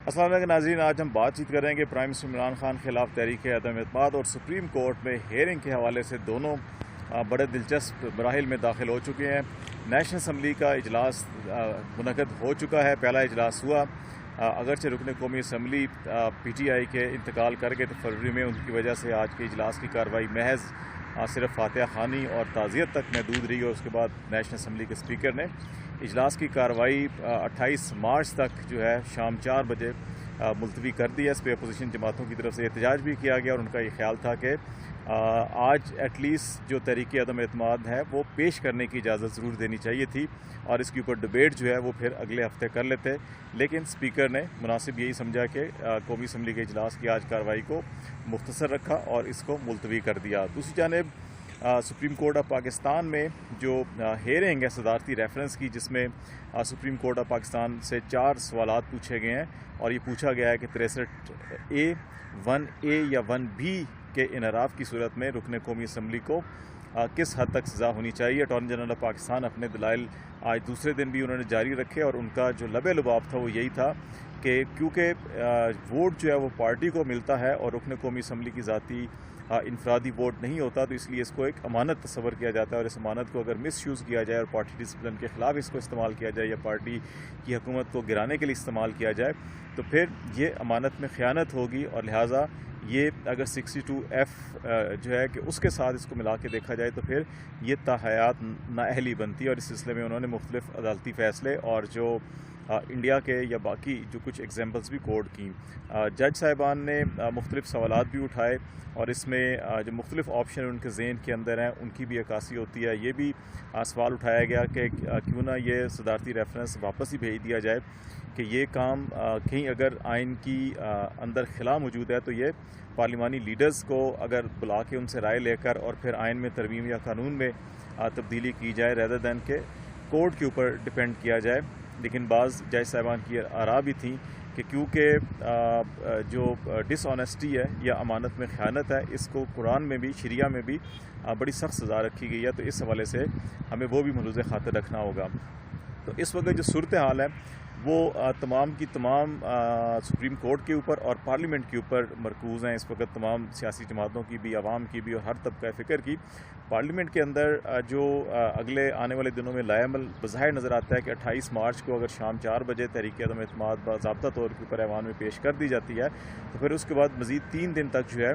السلام علیکم ناظرین، آج ہم بات چیت کریں گے پرائم منسٹر عمران خان کے خلاف تحریک عدم اعتماد اور سپریم کورٹ میں ہیئرنگ کے حوالے سے دونوں بڑے دلچسپ مراحل میں داخل ہو چکے ہیں۔ نیشنل اسمبلی کا اجلاس منعقد ہو چکا ہے، پہلا اجلاس ہوا۔ اگرچہ رکن قومی اسمبلی پی ٹی آئی کے انتقال کر گئے تو فروری میں ان کی وجہ سے آج کے اجلاس کی کارروائی محض صرف فاتحہ خوانی اور تعزیت تک محدود رہی، اور اس کے بعد نیشنل اسمبلی کے اسپیکر نے اجلاس کی کارروائی 28 مارچ تک جو ہے شام 4 بجے ملتوی کر دی ہے۔ اس پہ اپوزیشن جماعتوں کی طرف سے احتجاج بھی کیا گیا، اور ان کا یہ خیال تھا کہ آج ایٹ لیسٹ جو تحریک عدم اعتماد ہے وہ پیش کرنے کی اجازت ضرور دینی چاہیے تھی، اور اس کے اوپر ڈبیٹ جو ہے وہ پھر اگلے ہفتے کر لیتے، لیکن اسپیکر نے مناسب یہی سمجھا کہ قومی اسمبلی کے اجلاس کی آج کارروائی کو مختصر رکھا اور اس کو ملتوی کر دیا۔ دوسری جانب سپریم کورٹ آف پاکستان میں جو ہیئرنگ ہے صدارتی ریفرنس کی، جس میں سپریم کورٹ آف پاکستان سے 4 سوالات پوچھے گئے ہیں، اور یہ پوچھا گیا ہے کہ 63A 1A یا 1B کے انحراف کی صورت میں رکن قومی اسمبلی کو کس حد تک سزا ہونی چاہیے۔ اٹارنی جنرل آف پاکستان اپنے دلائل آج دوسرے دن بھی انہوں نے جاری رکھے، اور ان کا جو لب لباب تھا وہ یہی تھا کہ کیونکہ ووٹ جو ہے وہ پارٹی کو ملتا ہے اور رکن قومی اسمبلی کی ذاتی انفرادی ووٹ نہیں ہوتا، تو اس لیے اس کو ایک امانت تصور کیا جاتا ہے، اور اس امانت کو اگر مس یوز کیا جائے اور پارٹی ڈسپلن کے خلاف اس کو استعمال کیا جائے یا پارٹی کی حکومت کو گرانے کے لیے استعمال کیا جائے تو پھر یہ امانت میں خیانت ہوگی، اور لہٰذا یہ اگر 62F جو ہے کہ اس کے ساتھ اس کو ملا کے دیکھا جائے تو پھر یہ تاحیات نااہلی بنتی ہے، اور اس سلسلے میں انہوں نے مختلف عدالتی فیصلے اور جو انڈیا کے یا باقی جو کچھ ایگزامپلز بھی کوٹ کی۔ جج صاحبان نے مختلف سوالات بھی اٹھائے، اور اس میں جو مختلف آپشن ان کے ذہن کے اندر ہیں ان کی بھی عکاسی ہوتی ہے۔ یہ بھی سوال اٹھایا گیا کہ کیوں نہ یہ صدارتی ریفرنس واپس ہی بھیج دیا جائے، کہ یہ کام کہیں اگر آئین کی اندر خلا موجود ہے تو یہ پارلیمانی لیڈرز کو اگر بلا کے ان سے رائے لے کر اور پھر آئین میں ترمیم یا قانون میں تبدیلی کی جائے، ریدر دین کہ کورٹ کے اوپر ڈپینڈ کیا جائے۔ لیکن بعض جج صاحبان کی آراء بھی تھیں کہ کیونکہ جو ڈس آنیسٹی ہے یا امانت میں خیانت ہے، اس کو قرآن میں بھی شریعہ میں بھی بڑی سخت سزا رکھی گئی ہے، تو اس حوالے سے ہمیں وہ بھی ملحوظ خاطر رکھنا ہوگا۔ تو اس وقت جو صورتحال ہے وہ تمام کی تمام سپریم کورٹ کے اوپر اور پارلیمنٹ کے اوپر مرکوز ہیں۔ اس وقت تمام سیاسی جماعتوں کی بھی، عوام کی بھی اور ہر طبقہ فکر کی پارلیمنٹ کے اندر جو اگلے آنے والے دنوں میں لائے عمل بظاہر نظر آتا ہے کہ 28 مارچ کو اگر شام 4 بجے تحریک عدم اعتماد باضابطہ طور کے اوپر ایوان میں پیش کر دی جاتی ہے تو پھر اس کے بعد مزید 3 دن تک جو ہے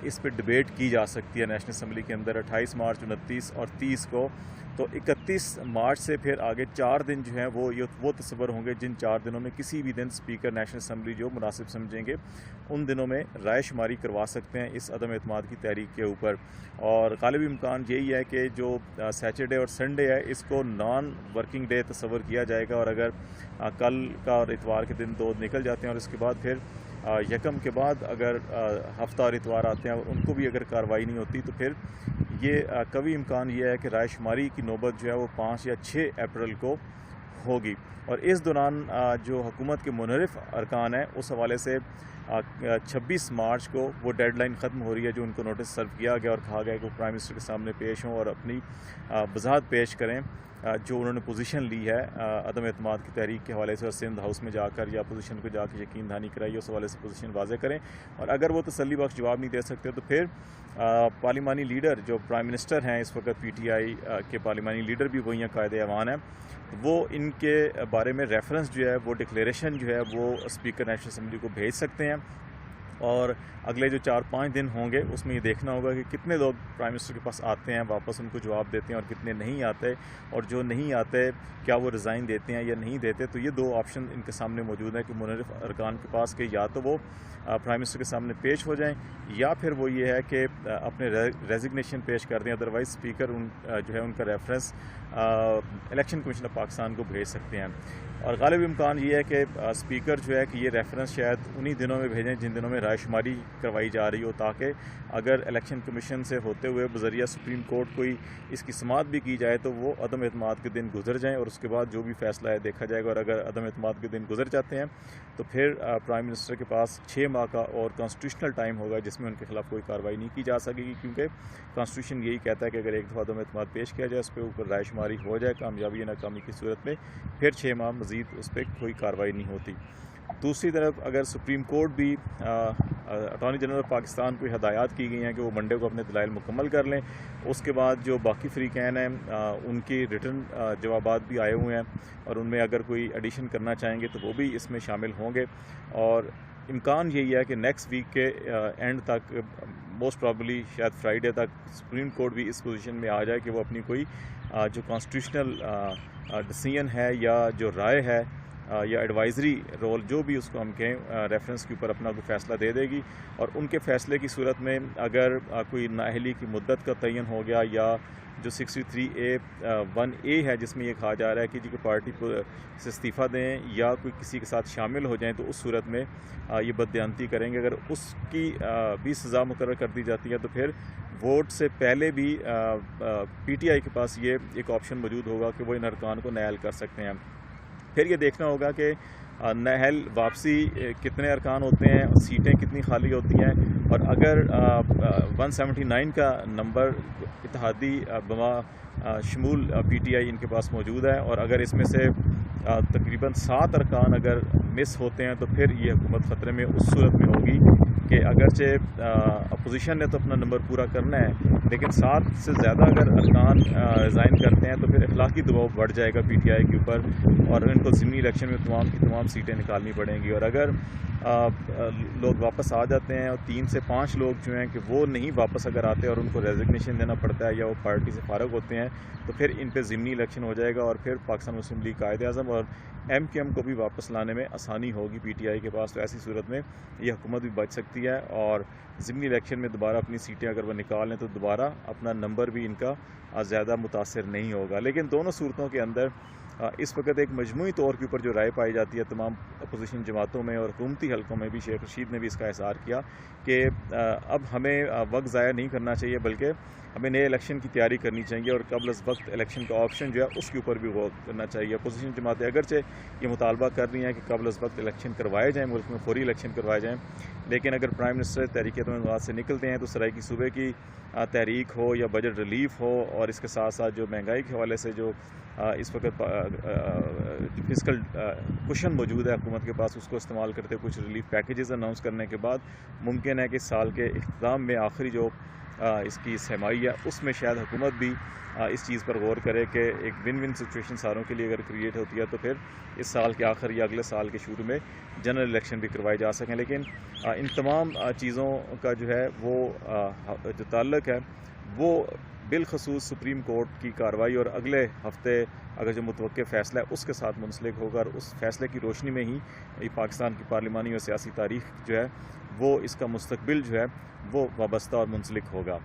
اس پہ ڈبیٹ کی جا سکتی ہے نیشنل اسمبلی کے اندر، 28 مارچ 29 اور 30 کو۔ تو 31 مارچ سے پھر آگے 4 دن جو ہیں وہ تصور ہوں گے جن 4 دنوں میں کسی بھی دن اسپیکر نیشنل اسمبلی جو مناسب سمجھیں گے ان دنوں میں رائے شماری کروا سکتے ہیں اس عدم اعتماد کی تحریک کے اوپر۔ اور غالبی امکان یہی ہے کہ جو سیچرڈے اور سنڈے ہے اس کو نان ورکنگ ڈے تصور کیا جائے گا، اور اگر کل کا اور اتوار کے دن 2 نکل جاتے ہیں اور اس کے بعد پھر یکم کے بعد اگر ہفتہ اور اتوار آتے ہیں اور ان کو بھی اگر کارروائی نہیں ہوتی تو پھر یہ قوی امکان یہ ہے کہ رائے شماری کی نوبت جو ہے وہ 5 یا 6 اپریل کو ہوگی، اور اس دوران جو حکومت کے منحرف ارکان ہیں اس حوالے سے 26 مارچ کو وہ ڈیڈ لائن ختم ہو رہی ہے جو ان کو نوٹس سرو کیا گیا اور کہا گیا کہ وہ پرائم منسٹر کے سامنے پیش ہوں اور اپنی وضاحت پیش کریں جو انہوں نے پوزیشن لی ہے عدم اعتماد کی تحریک کے حوالے سے، اور سندھ ہاؤس میں جا کر یا اپوزیشن کو جا کے یقین دہانی کرائی اس حوالے سے پوزیشن واضح کریں، اور اگر وہ تسلی بخش جواب نہیں دے سکتے تو پھر پارلیمانی لیڈر جو پرائم منسٹر ہیں اس وقت پی ٹی آئی کے پارلیمانی لیڈر بھی وہی قائد ایوان ہیں، وہ ان کے بارے میں ریفرنس جو ہے وہ ڈکلیریشن جو ہے وہ اسپیکر نیشنل اسمبلی کو بھیج سکتے ہیں، اور اگلے جو 4-5 دن ہوں گے اس میں یہ دیکھنا ہوگا کہ کتنے لوگ پرائم منسٹر کے پاس آتے ہیں واپس ان کو جواب دیتے ہیں اور کتنے نہیں آتے، اور جو نہیں آتے کیا وہ ریزائن دیتے ہیں یا نہیں دیتے۔ تو یہ 2 آپشن ان کے سامنے موجود ہیں کہ منحرف ارکان کے پاس کہ یا تو وہ پرائم منسٹر کے سامنے پیش ہو جائیں یا پھر وہ یہ ہے کہ اپنے ریزگنیشن پیش کر دیں، ادروائز اسپیکر جو ہے ان کا reference election commission of Pakistan کو بھیج سکتے ہیں۔ اور غالب امکان یہ ہے کہ اسپیکر جو ہے کہ یہ ریفرنس شاید انہی دنوں میں بھیجیں جن دنوں میں رائے شماری کروائی جا رہی ہو، تاکہ اگر الیکشن کمیشن سے ہوتے ہوئے بذریعہ سپریم کورٹ کوئی اس کی سماعت بھی کی جائے تو وہ عدم اعتماد کے دن گزر جائیں، اور اس کے بعد جو بھی فیصلہ ہے دیکھا جائے گا، اور اگر عدم اعتماد کے دن گزر جاتے ہیں تو پھر پرائم منسٹر کے پاس 6 ماہ کا اور کانسٹیٹیوشنل ٹائم ہوگا جس میں ان کے خلاف کوئی کارروائی نہیں کی جا سکے گی، کیونکہ کانسٹیٹیوشن یہی کہتا ہے کہ اگر ایک دفعہ عدم اعتماد پیش کیا جائے اس پہ اوپر رائے شماری ہو جائے کامیابی یا ناکامی کی صورت میں پھر 6 ماہ مزید اس پہ کوئی کارروائی نہیں ہوتی۔ دوسری طرف اگر سپریم کورٹ بھی اٹارنی جنرل آف پاکستان کو ہدایات کی گئی ہیں کہ وہ منڈے کو اپنے دلائل مکمل کر لیں، اس کے بعد جو باقی فریقین ہیں ان کی ریٹرن جوابات بھی آئے ہوئے ہیں، اور ان میں اگر کوئی ایڈیشن کرنا چاہیں گے تو وہ بھی اس میں شامل ہوں گے، اور امکان یہی ہے کہ نیکسٹ ویک کے اینڈ تک، موسٹ پرابلی شاید فرائیڈے تک، سپریم کورٹ بھی اس پوزیشن میں آ جائے کہ وہ اپنی کوئی جو کانسٹیٹیوشنل ڈیسیژن ہے یا جو رائے ہے یا ایڈوائزری رول جو بھی اس کو ہم کہیں ریفرنس کے اوپر اپنا کوئی فیصلہ دے دے گی، اور ان کے فیصلے کی صورت میں اگر کوئی نااہلی کی مدت کا تعین ہو گیا، یا جو 63A(1)(a) ہے جس میں یہ کہا جا رہا ہے کہ جی کوئی پارٹی سے استعفیٰ دیں یا کوئی کسی کے ساتھ شامل ہو جائیں، تو اس صورت میں یہ بددیانتی کریں گے۔ اگر اس کی بھی سزا مقرر کر دی جاتی ہے تو پھر ووٹ سے پہلے بھی پی ٹی آئی کے پاس یہ ایک آپشن موجود ہوگا کہ وہ ان ارکان کو نہال کر سکتے ہیں۔ پھر یہ دیکھنا ہوگا کہ نہل واپسی کتنے ارکان ہوتے ہیں، سیٹیں کتنی خالی ہوتی ہیں، اور اگر 179 کا نمبر اتحادی بما شمول پی ٹی آئی ان کے پاس موجود ہے، اور اگر اس میں سے تقریباً 7 ارکان اگر مس ہوتے ہیں تو پھر یہ حکومت خطرے میں اس صورت میں ہوگی کہ اگرچہ اپوزیشن نے تو اپنا نمبر پورا کرنا ہے، لیکن 7 سے زیادہ اگر ارکان ریزائن کرتے ہیں تو پھر اخلاقی دباؤ بڑھ جائے گا پی ٹی آئی کے اوپر، اور ان کو ضمنی الیکشن میں تمام کی تمام سیٹیں نکالنی پڑیں گی۔ اور اگر لوگ واپس آ جاتے ہیں اور 3 سے 5 لوگ جو ہیں کہ وہ نہیں واپس اگر آتے اور ان کو ریزگنیشن دینا پڑتا ہے یا وہ پارٹی سے فارغ ہوتے ہیں، تو پھر ان پہ ضمنی الیکشن ہو جائے گا، اور پھر پاکستان مسلم لیگ قائد اعظم اور ایم کیو ایم کو بھی واپس لانے میں آسانی ہوگی پی ٹی آئی کے پاس۔ تو ایسی صورت میں یہ حکومت بھی بچ سکتی ہے، اور ضمنی الیکشن میں دوبارہ اپنی سیٹیں اگر وہ نکال لیں تو دوبارہ اپنا نمبر بھی ان کا زیادہ متاثر نہیں ہوگا۔ لیکن دونوں صورتوں کے اندر اس وقت ایک مجموعی طور کے اوپر جو رائے پائی جاتی ہے تمام اپوزیشن جماعتوں میں اور حکومتی حلقوں میں بھی، شیخ رشید نے بھی اس کا اظہار کیا کہ اب ہمیں وقت ضائع نہیں کرنا چاہیے، بلکہ ہمیں نئے الیکشن کی تیاری کرنی چاہیے، اور قبل از وقت الیکشن کا آپشن جو ہے اس کے اوپر بھی غور کرنا چاہیے۔ اپوزیشن جماعتیں اگرچہ یہ مطالبہ کر رہی ہیں کہ قبل از وقت الیکشن کروائے جائیں، ملک میں فوری الیکشن کروائے جائیں، لیکن اگر پرائم منسٹر تحریک تمدد سے نکلتے ہیں تو سرائیکی صوبے کی تحریک ہو یا بجٹ ریلیف ہو، اور اس کے ساتھ ساتھ جو مہنگائی کے حوالے سے جو اس وقت فزیکل کشن موجود ہے حکومت کے پاس، اس کو استعمال کرتے کچھ ریلیف پیکیجز اناؤنس کرنے کے بعد ممکن ہے کہ اس سال کے اختتام میں آخری جو اس کی سرمائی ہے اس میں شاید حکومت بھی اس چیز پر غور کرے کہ ایک ون ون سچویشن ساروں کے لیے اگر کریٹ ہوتی ہے تو پھر اس سال کے آخر یا اگلے سال کے شروع میں جنرل الیکشن بھی کروائے جا سکیں۔ لیکن ان تمام چیزوں کا جو ہے وہ جو تعلق ہے وہ بالخصوص سپریم کورٹ کی کارروائی اور اگلے ہفتے اگر جو متوقع فیصلہ ہے اس کے ساتھ منسلک ہوگا، اور اس فیصلے کی روشنی میں ہی پاکستان کی پارلیمانی اور سیاسی تاریخ جو ہے وہ اس کا مستقبل جو ہے وہ وابستہ اور منسلک ہوگا۔